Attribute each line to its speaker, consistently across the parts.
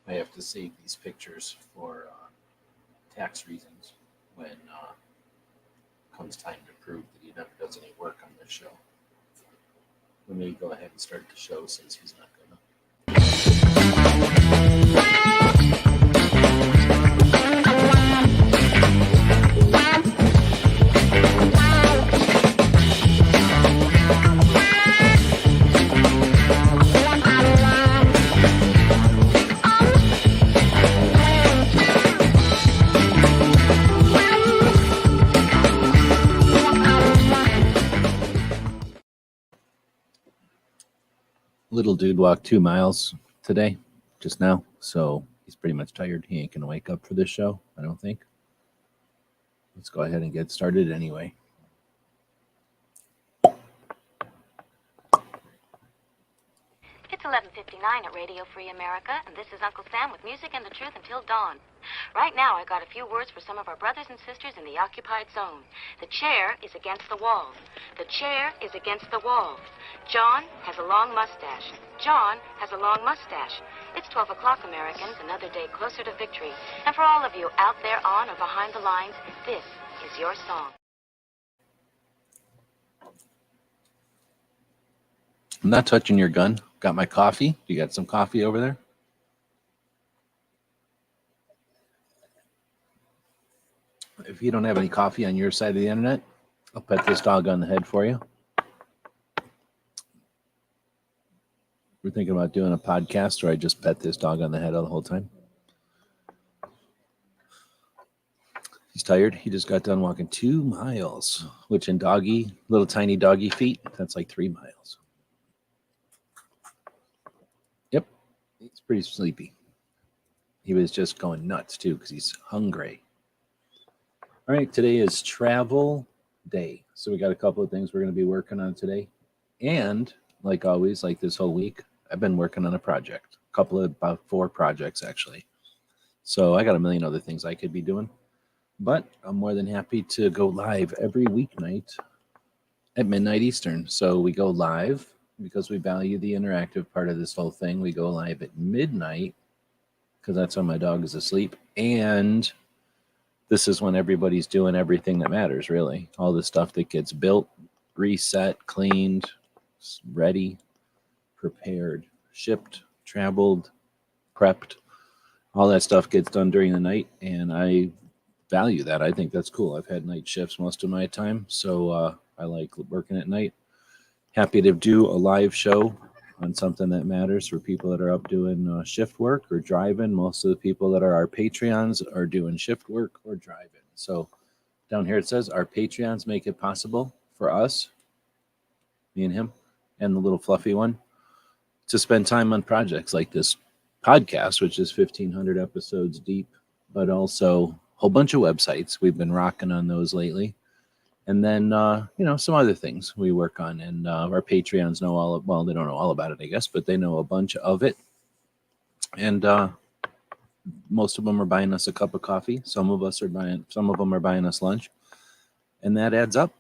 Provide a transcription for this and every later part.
Speaker 1: I have to save these pictures for tax reasons when comes time to prove that he never does any work on this show. We may go ahead and start the show since he's not going to. Little dude walked 2 miles today, just now, so he's pretty much tired. He ain't gonna wake up for this show, I don't think. Let's go ahead and get started anyway.
Speaker 2: It's 11:59 at Radio Free America, and this is Uncle Sam with music and the truth until dawn. Right now, I got a few words for some of our brothers and sisters in the occupied zone. The chair is against the wall. The chair is against the wall. John has a long mustache. John has a long mustache. It's 12 o'clock, Americans, another day closer to victory. And for all of you out there on or behind the lines, this is your song.
Speaker 1: I'm not touching your gun. Got my coffee. You got some coffee over there? If you don't have any coffee on your side of the internet, I'll pet this dog on the head for you. We're thinking about doing a podcast where I just pet this dog on the head all the whole time. He's tired. He just got done walking 2 miles, which in doggy, little tiny doggy feet, that's like 3 miles. Yep, he's pretty sleepy. He was just going nuts too because he's hungry. All right, today is travel day. So we got a couple of things we're going to be working on today. And like always, like this whole week, I've been working on a project, about 4 projects actually. So I got a million other things I could be doing, but I'm more than happy to go live every weeknight at midnight Eastern. So we go live because we value the interactive part of this whole thing. We go live at midnight because that's when my dog is asleep. And this is when everybody's doing everything that matters, really. All the stuff that gets built, reset, cleaned, ready, prepared, shipped, traveled, prepped. All that stuff gets done during the night, and I value that. I think that's cool. I've had night shifts most of my time, so I like working at night. Happy to do a live show on something that matters for people that are up doing shift work or driving. Most of the people that are our Patreons are doing shift work or driving. So down here it says our Patreons make it possible for us, me and him, and the little fluffy one, to spend time on projects like this podcast, which is 1,500 episodes deep, but also a whole bunch of websites. We've been rocking on those lately. And then, some other things we work on. And our Patreons know they don't know all about it, I guess, but they know a bunch of it. And most of them are buying us a cup of coffee. Some of them are buying us lunch. And that adds up.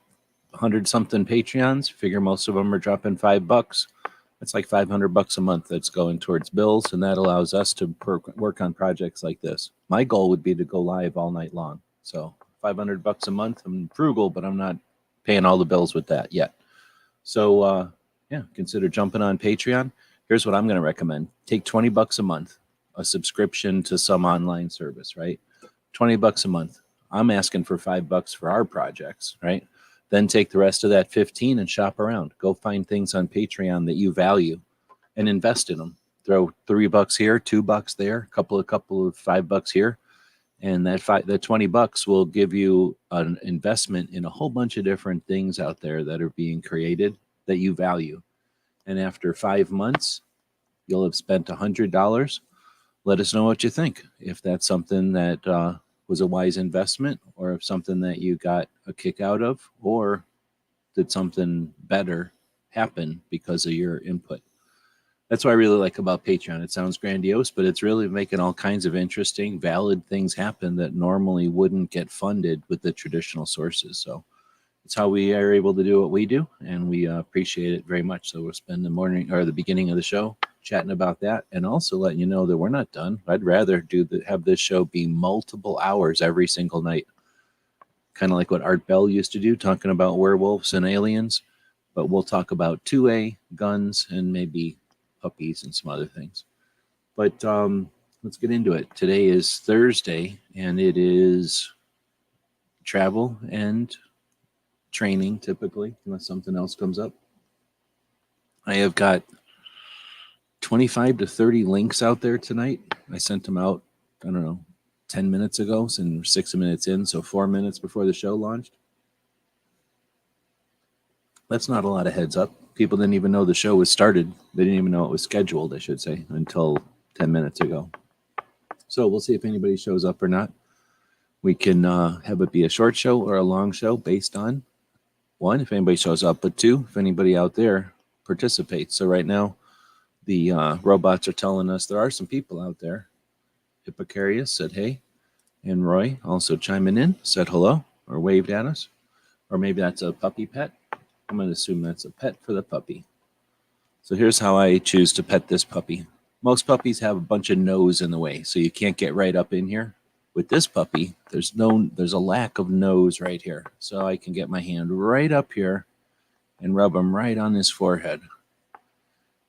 Speaker 1: 100-something Patreons. Figure most of them are dropping $5. It's like $500 a month that's going towards bills. And that allows us to work on projects like this. My goal would be to go live all night long. So $500 a month. I'm frugal, but I'm not paying all the bills with that yet. So, consider jumping on Patreon. Here's what I'm going to recommend. Take $20 a month, a subscription to some online service, right? $20 a month. I'm asking for $5 for our projects, right? Then take the rest of that 15 and shop around. Go find things on Patreon that you value and invest in them. Throw $3 here, $2 there, a couple of $5 here. And that $20 will give you an investment in a whole bunch of different things out there that are being created that you value. And after 5 months, you'll have spent $100. Let us know what you think. If that's something that was a wise investment, or if something that you got a kick out of, or did something better happen because of your input. That's what I really like about Patreon. It sounds grandiose, but it's really making all kinds of interesting, valid things happen that normally wouldn't get funded with the traditional sources. So it's how we are able to do what we do, and we appreciate it very much. So we'll spend the morning or the beginning of the show chatting about that, and also letting you know that we're not done. I'd rather have this show be multiple hours every single night, kind of like what Art Bell used to do, talking about werewolves and aliens. But we'll talk about 2A, guns, and maybe puppies and some other things. But let's get into it. Today is Thursday, and it is travel and training, typically, unless something else comes up. I have got 25 to 30 links out there tonight. I sent them out, I don't know, 10 minutes ago, and 6 minutes in, so 4 minutes before the show launched. That's not a lot of heads up. People didn't even know the show was started. They didn't even know it was scheduled, I should say, until 10 minutes ago. So we'll see if anybody shows up or not. We can have it be a short show or a long show based on, one, if anybody shows up, but two, if anybody out there participates. So right now, the robots are telling us there are some people out there. Hippocarius said hey, and Roy also chiming in, said hello, or waved at us. Or maybe that's a puppy pet. I'm going to assume that's a pet for the puppy. So here's how I choose to pet this puppy. Most puppies have a bunch of nose in the way, so you can't get right up in here. With this puppy, there's a lack of nose right here. So I can get my hand right up here and rub him right on his forehead.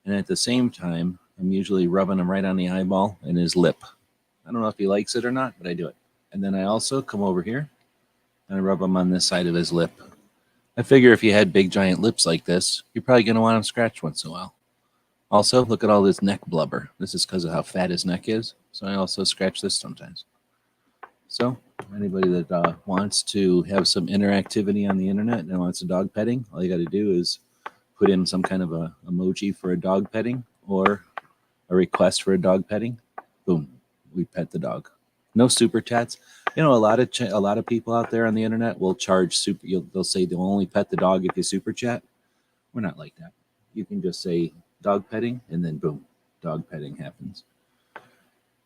Speaker 1: And at the same time, I'm usually rubbing him right on the eyeball and his lip. I don't know if he likes it or not, but I do it. And then I also come over here and I rub him on this side of his lip. I figure if you had big giant lips like this, you're probably going to want him scratched once in a while. Also, look at all this neck blubber. This is because of how fat his neck is. So I also scratch this sometimes. So anybody that wants to have some interactivity on the internet and wants a dog petting, all you got to do is put in some kind of a emoji for a dog petting or a request for a dog petting. Boom, we pet the dog. No super chats. You know, a lot of people out there on the internet will charge they'll say they'll only pet the dog if you super chat. We're not like that. You can just say dog petting, and then boom, dog petting happens.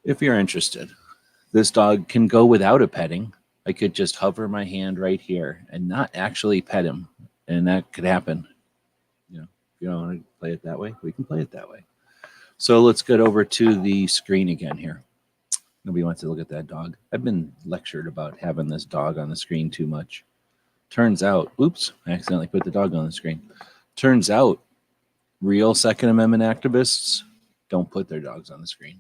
Speaker 1: If you're interested, this dog can go without a petting. I could just hover my hand right here and not actually pet him, and that could happen. You know, if you don't want to play it that way, we can play it that way. So let's get over to the screen again here. Nobody wants to look at that dog. I've been lectured about having this dog on the screen too much. Turns out, oops, I accidentally put the dog on the screen. Turns out, real Second Amendment activists don't put their dogs on the screen.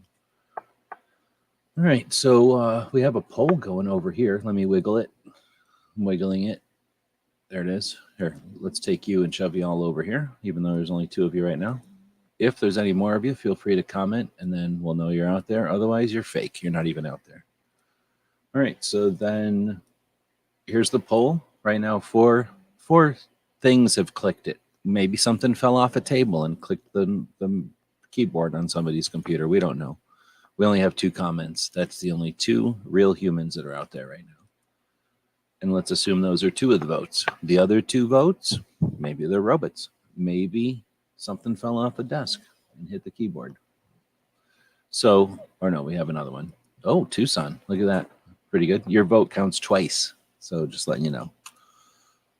Speaker 1: All right, so we have a poll going over here. Let me wiggle it. I'm wiggling it. There it is. Here, let's take you and shove you all over here, even though there's only 2 of you right now. If there's any more of you, feel free to comment, and then we'll know you're out there. Otherwise, you're fake. You're not even out there. All right, so then here's the poll. Right now, four things have clicked it. Maybe something fell off a table and clicked the keyboard on somebody's computer. We don't know. We only have 2 comments. That's the only 2 real humans that are out there right now. And let's assume those are 2 of the votes. The other 2 votes, maybe they're robots. Maybe something fell off the desk and hit the keyboard. So, or no, we have another one. Oh, Tucson. Look at that. Pretty good. Your vote counts twice. So just letting you know.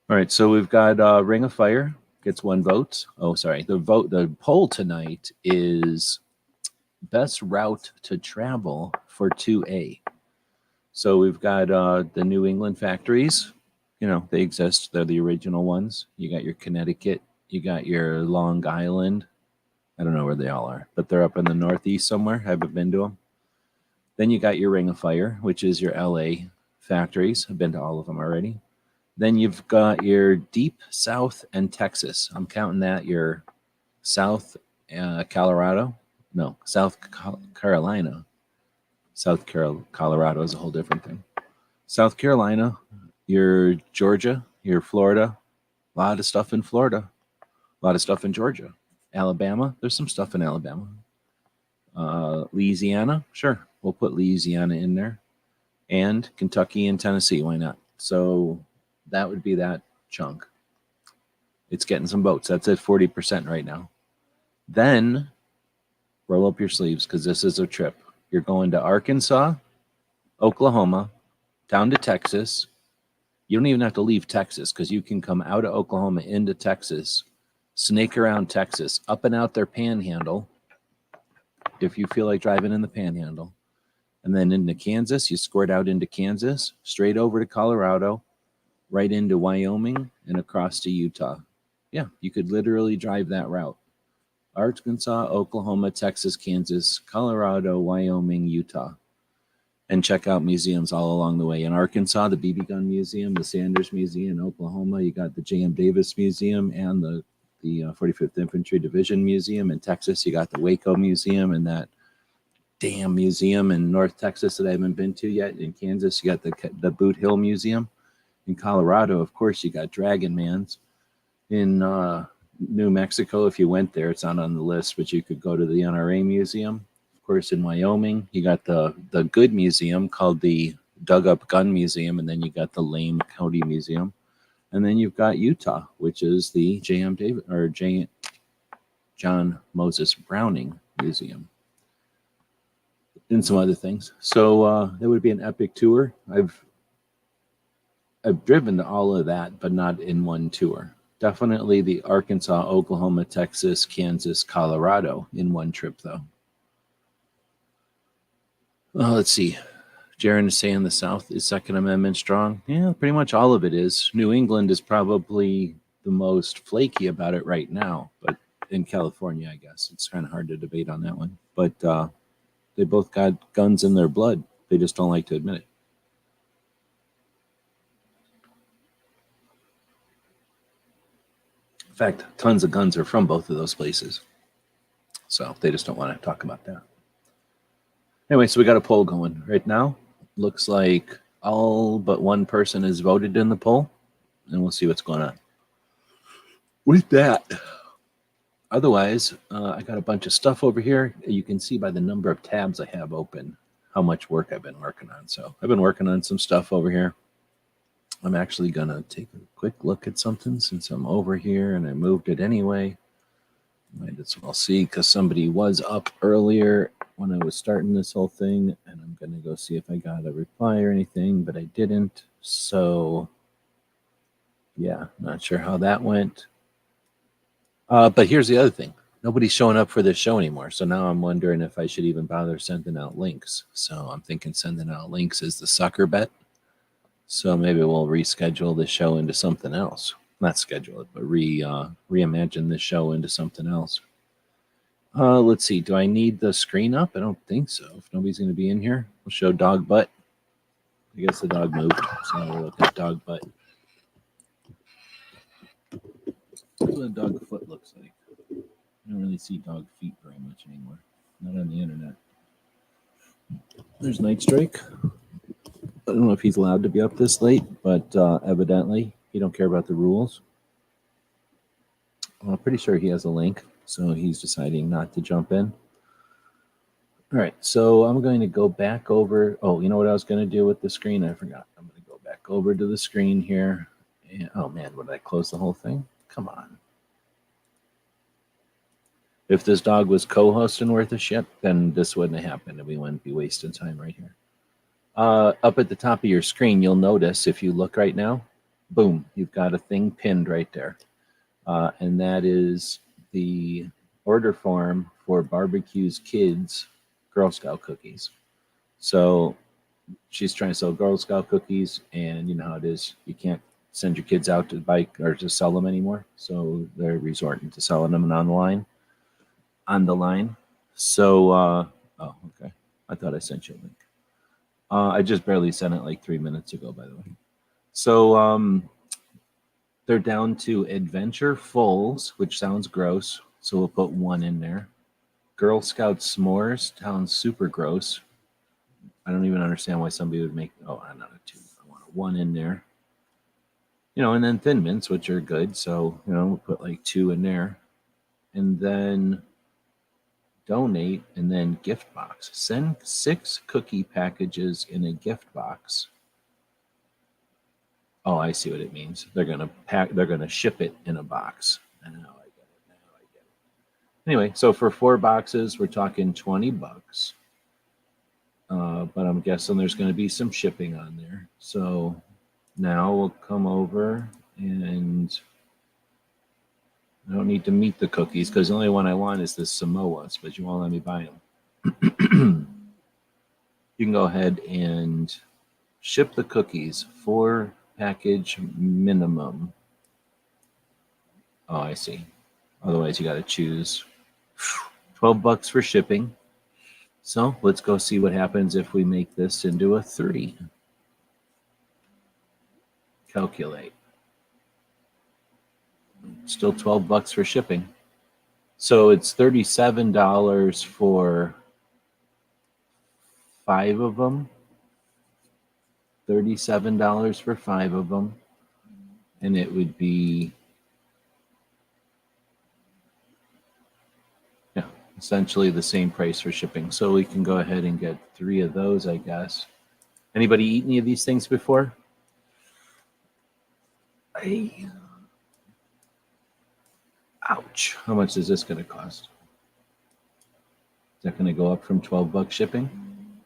Speaker 1: All right, so we've got Ring of Fire gets 1 vote. Oh, sorry. The poll tonight is best route to travel for 2A. So we've got the New England factories. You know, they exist. They're the original ones. You got your Connecticut. You got your Long Island. I don't know where they all are, but they're up in the Northeast somewhere. I haven't been to them. Then you got your Ring of Fire, which is your LA factories. I've been to all of them already. Then you've got your Deep South and Texas. I'm counting that your South Colorado. No, South Carolina. Colorado is a whole different thing. South Carolina, your Georgia, your Florida. A lot of stuff in Florida. A lot of stuff in Georgia. Alabama, there's some stuff in Alabama. Louisiana, sure, we'll put Louisiana in there. And Kentucky and Tennessee, why not? So that would be that chunk. It's getting some votes. That's at 40% right now. Then roll up your sleeves because this is a trip. You're going to Arkansas, Oklahoma, down to Texas. You don't even have to leave Texas because you can come out of Oklahoma into Texas, snake around Texas, up and out their panhandle, if you feel like driving in the Panhandle. And then into Kansas, you squirt out into Kansas, straight over to Colorado, right into Wyoming, and across to Utah. Yeah, you could literally drive that route. Arkansas, Oklahoma, Texas, Kansas, Colorado, Wyoming, Utah. And check out museums all along the way. In Arkansas, the BB Gun Museum, the Sanders Museum. In Oklahoma, you got the J.M. Davis Museum and the 45th Infantry Division Museum. In Texas, you got the Waco Museum and that damn museum in North Texas that I haven't been to yet. In Kansas, you got the Boot Hill Museum. In Colorado, of course, you got Dragon Man's. In New Mexico, if you went there, it's not on the list, but you could go to the NRA Museum. Of course, in Wyoming, you got the good museum called the Dug Up Gun Museum, and then you got the Lame County Museum. And then you've got Utah, which is the John Moses Browning Museum. And some other things. So that would be an epic tour. I've driven to all of that, but not in one tour. Definitely the Arkansas, Oklahoma, Texas, Kansas, Colorado in one trip, though. Let's see. Jaron is saying the South is Second Amendment strong. Yeah, pretty much all of it is. New England is probably the most flaky about it right now, but in California, I guess. It's kind of hard to debate on that one. But they both got guns in their blood. They just don't like to admit it. In fact, tons of guns are from both of those places. So they just don't want to talk about that. Anyway, so we got a poll going right now. Looks like all but one person has voted in the poll, and we'll see what's going on with that. Otherwise, I got a bunch of stuff over here. You can see by the number of tabs I have open how much work I've been working on. So I've been working on some stuff over here. I'm actually going to take a quick look at something since I'm over here and I moved it anyway. Might as well see because somebody was up earlier when I was starting this whole thing, and I'm going to go see if I got a reply or anything, but I didn't. So, yeah, not sure how that went. But here's the other thing. Nobody's showing up for this show anymore. So now I'm wondering if I should even bother sending out links. So I'm thinking sending out links is the sucker bet. So maybe we'll reschedule the show into something else. Not schedule it, but reimagine this show into something else. Let's see. Do I need the screen up? I don't think so. If nobody's going to be in here, we'll show dog butt. I guess the dog moved. So now we're looking at dog butt. That's what a dog foot looks like. I don't really see dog feet very much anymore. Not on the internet. There's Night Strike. I don't know if he's allowed to be up this late, but evidently he don't care about the rules. I'm pretty sure he has a link, so he's deciding not to jump in. All right, so I'm going to go back over. Oh, you know what I was going to do with the screen? I forgot. I'm going to go back over to the screen here. And, oh, man, would I close the whole thing? Come on. If this dog was co-hosting worth a shit, then this wouldn't have happened, and we wouldn't be wasting time right here. Up at the top of your screen, you'll notice if you look right now, boom, you've got a thing pinned right there. And that is the order form for Barbecue's Kids Girl Scout cookies. So she's trying to sell Girl Scout cookies, and you know how it is. You can't send your kids out to buy or to sell them anymore. So they're resorting to selling them on the line. So, oh, okay. I thought I sent you a link. I just barely sent it like 3 minutes ago, by the way. So they're down to Adventure Fulls, which sounds gross. So we'll put 1 in there. Girl Scout S'mores sounds super gross. I don't even understand why somebody would make, oh, I'm not a 2. I want a 1 in there. You know, and then Thin Mints, which are good. So, you know, we'll put like 2 in there. And then donate, and then gift box. Send 6 cookie packages in a gift box. Oh, I see what it means. They're gonna ship it in a box. Now I get it. Anyway, so for 4 boxes, we're talking $20. But I'm guessing there's going to be some shipping on there. So now we'll come over, and I don't need to meet the cookies because the only one I want is the Samoas, but you won't let me buy them. You can go ahead and ship the cookies, 4 package minimum. Oh, I see. Otherwise, you got to choose $12 for shipping. So let's go see what happens if we make this into a 3. Calculate. Still $12 for shipping. So it's $37 for 5 of them. $37 for 5 of them. And it would be, yeah, essentially the same price for shipping. So we can go ahead and get 3 of those, I guess. Anybody eat any of these things before? Ouch. How much is this going to cost? Is that going to go up from $12 shipping?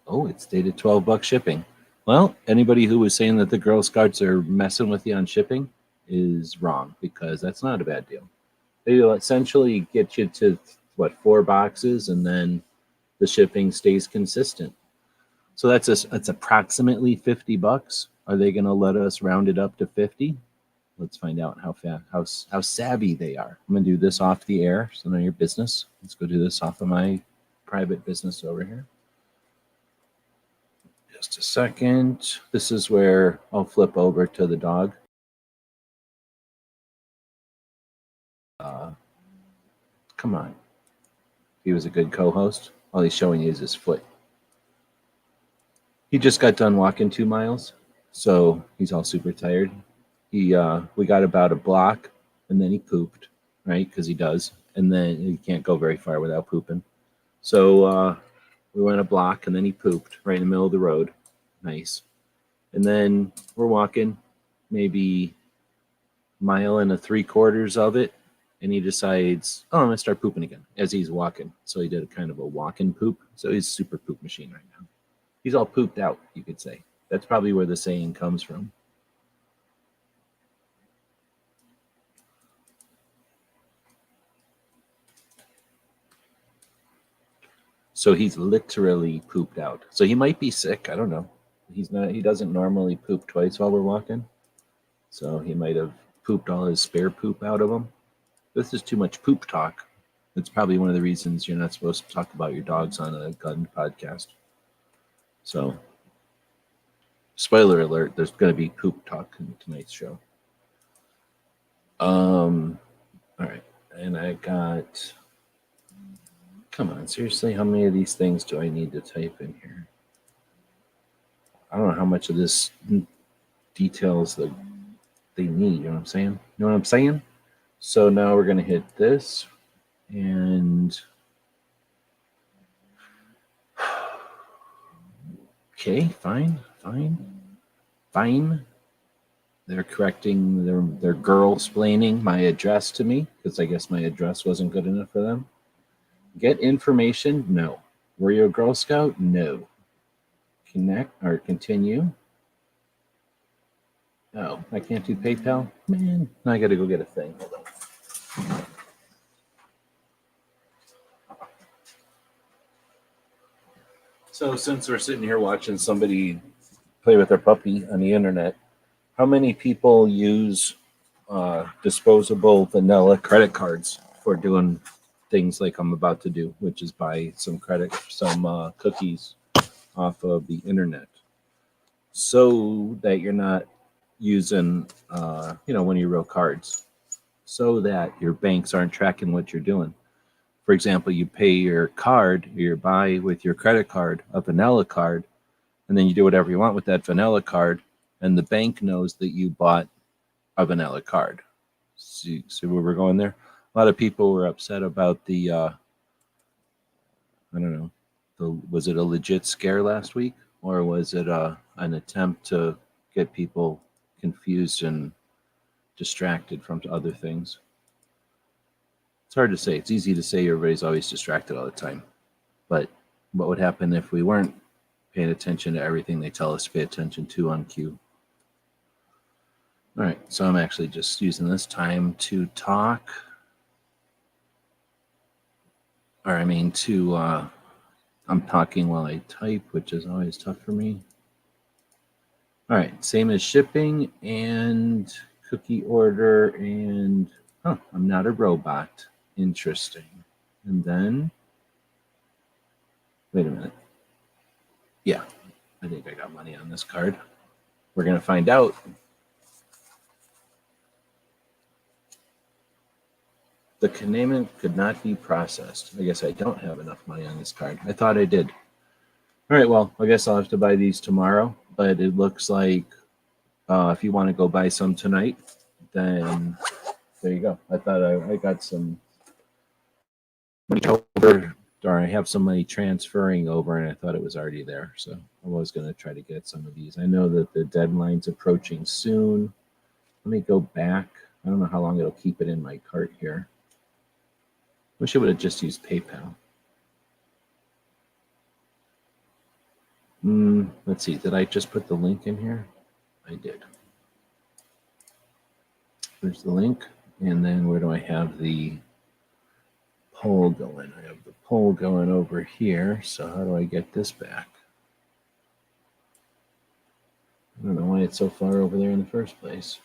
Speaker 1: Oh, it stayed at $12 shipping. Well, anybody who was saying that the Girl Scouts are messing with you on shipping is wrong, because that's not a bad deal. They will essentially get you to, 4 boxes, and then the shipping stays consistent. So that's approximately $50. Are they going to let us round it up to 50? Let's find out how savvy they are. I'm going to do this off the air, so none of your business. Let's go do this off of my private business over here. Just a second. This is where I'll flip over to the dog. Come on. He was a good co-host. All he's showing you is his foot. He just got done walking 2 miles, so he's all super tired. We got about a block, and then he pooped, right? Because he does, and then he can't go very far without pooping. So we went a block, and then he pooped right in the middle of the road. Nice. And then we're walking maybe 1 3/4 miles of it, and he decides, oh, I'm going to start pooping again as he's walking. So he did a kind of a walk-in poop. So he's a super poop machine right now. He's all pooped out, you could say. That's probably where the saying comes from. So he's literally pooped out. So he might be sick. I don't know. He doesn't normally poop twice while we're walking. So he might have pooped all his spare poop out of him. This is too much poop talk. That's probably one of the reasons you're not supposed to talk about your dogs on a gun podcast. So, spoiler alert, there's going to be poop talk in tonight's show. All right. And I got... Come on, seriously, how many of these things do I need to type in here? I don't know how much of this details that they need, you know what I'm saying? You know what I'm saying? So now we're going to hit this, and okay, fine. They're correcting, they're girl-splaining my address to me, because I guess my address wasn't good enough for them. Get information? No. Were you a Girl Scout? No. Connect or continue? Oh, I can't do PayPal? Man, I got to go get a thing. Hold on. So since we're sitting here watching somebody play with their puppy on the internet, how many people use disposable vanilla credit cards for doing things like I'm about to do, which is buy some cookies off of the internet, so that you're not using one of your real cards, so that your banks aren't tracking what you're doing. For example, you pay your card, you buy with your credit card a vanilla card, and then you do whatever you want with that vanilla card, and the bank knows that you bought a vanilla card. See where we're going there? A lot of people were upset about the, I don't know, was it a legit scare last week? Or was it an attempt to get people confused and distracted from other things? It's hard to say. It's easy to say everybody's always distracted all the time. But what would happen if we weren't paying attention to everything they tell us to pay attention to on cue? All right, so I'm actually just using this time to talk. To I'm talking while I type, which is always tough for me. All right, same as shipping and cookie order and, I'm not a robot. Interesting. And then, wait a minute. Yeah, I think I got money on this card. We're going to find out. The payment could not be processed. I guess I don't have enough money on this card. I thought I did. All right, well, I guess I'll have to buy these tomorrow, but it looks like if you want to go buy some tonight, then there you go. I thought I got some money over, or I have some money transferring over, and I thought it was already there. So I was going to try to get some of these. I know that the deadline's approaching soon. Let me go back. I don't know how long it'll keep it in my cart here. Wish I would have just used PayPal. Let's see. Did I just put the link in here? I did. There's the link. And then where do I have the poll going? I have the poll going over here. So how do I get this back? I don't know why it's so far over there in the first place.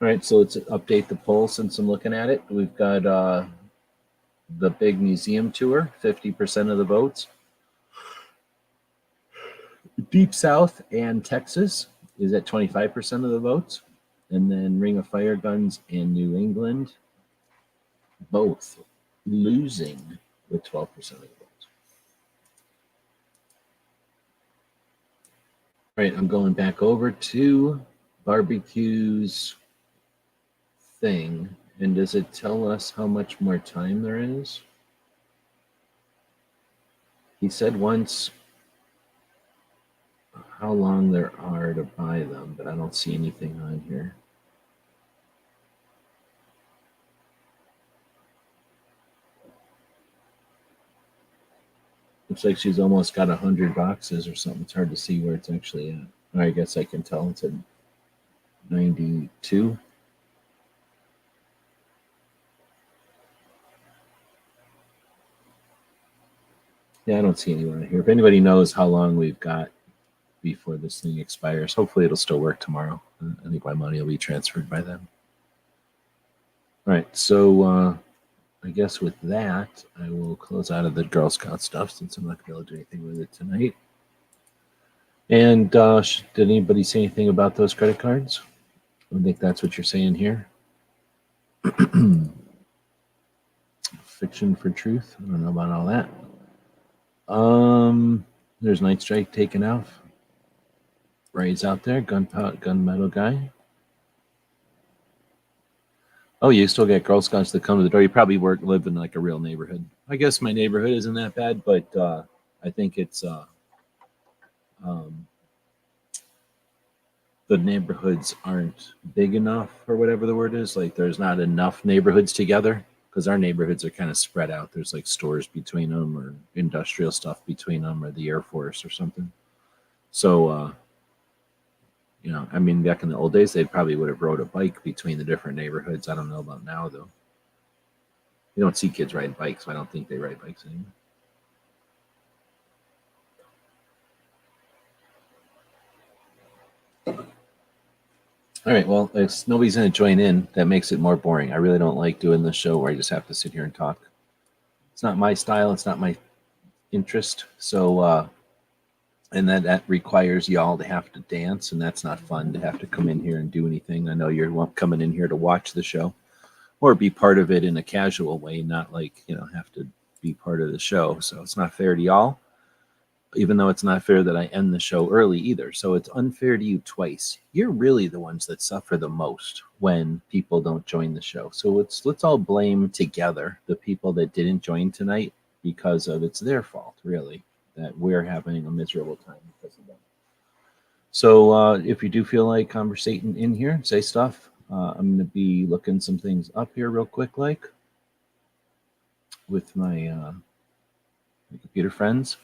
Speaker 1: All right, so let's update the poll since I'm looking at it. We've got the big museum tour, 50% of the votes. Deep South and Texas is at 25% of the votes. And then Ring of Fire Guns and New England, both losing with 12% of the votes. All right, I'm going back over to barbecues thing. And does it tell us how much more time there is? He said once how long there are to buy them, but I don't see anything on here. Looks like she's almost got 100 boxes or something. It's hard to see where it's actually at. I guess I can tell it's at 92. Yeah, I don't see anyone here. If anybody knows how long we've got before this thing expires, hopefully it'll still work tomorrow. I think my money will be transferred by then. All right, so I guess with that, I will close out of the Girl Scout stuff since I'm not going to be able to do anything with it tonight. And did anybody say anything about those credit cards? I think that's what you're saying here. Fiction for truth. I don't know about all that. There's Night Strike taken off. Ray's out there, gunmetal guy. Oh, you still get Girl Scouts that come to the door. You probably live in like a real neighborhood. I guess my neighborhood isn't that bad, but I think it's the neighborhoods aren't big enough, or whatever the word is. Like there's not enough neighborhoods together, because our neighborhoods are kind of spread out. There's like stores between them, or industrial stuff between them, or the Air Force or something. So, you know, I mean, back in the old days, they probably would have rode a bike between the different neighborhoods. I don't know about now, though. You don't see kids riding bikes, so I don't think they ride bikes anymore. All right, well, if nobody's going to join in, that makes it more boring. I really don't like doing this show where I just have to sit here and talk. It's not my style. It's not my interest. So, and that requires y'all to have to dance, and that's not fun to have to come in here and do anything. I know you're coming in here to watch the show or be part of it in a casual way, not like, you know, have to be part of the show. So it's not fair to y'all, even though it's not fair that I end the show early either. So it's unfair to you twice. You're really the ones that suffer the most when people don't join the show. So let's all blame together the people that didn't join tonight, because of it's their fault, really, that we're having a miserable time because of them. So if you do feel like conversating in here, say stuff. I'm going to be looking some things up here real quick, like with my computer friends.